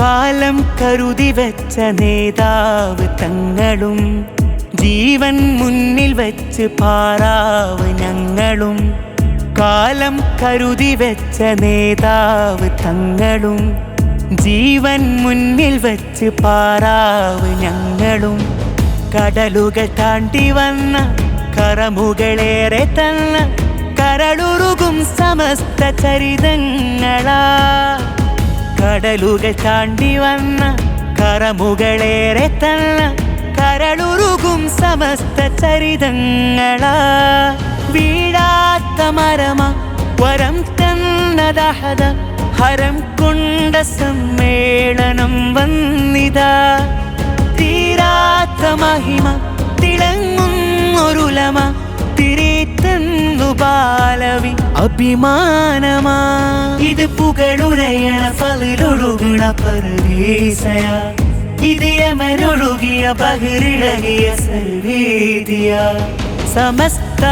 കാലം കരുതി വെച്ച നേതാവ് തങ്ങളും ജീവൻ മുന്നിൽ വെച്ച് പാറാവ് ഞങ്ങളും. കാലം കരുതി വെച്ച നേതാവ് തങ്ങളും ജീവൻ മുന്നിൽ വെച്ച് പാറാവ് ഞങ്ങളും. കടലുകൾ താണ്ടി വന്ന കറമുകളേറെ തന്ന കരളുരുകും സമസ്ത ചരിതങ്ങളാ. കടലുകൾ താണ്ടി വന്ന കറമുകളേറെ തന്ന കരളുരുകും സമസ്ത ചരിതങ്ങളാ. വീഴാത്ത മരമ വരം തന്നദഹദ ഹരം കൊണ്ട സമ്മേളനം വന്നിതാ. തീരാത്ത മഹിമ തിളങ്ങുന്നൊരുലമ തിരിത്തന്നു ബാലവി അഭിമാനമാ. ഇത് പുകളുരയണ ഫലിലൊഴുകണ പരദേശയ. ഇത് യമനൊഴുകിയ ബഹിരിളകിയ സർവേദിയ. സമസ്ത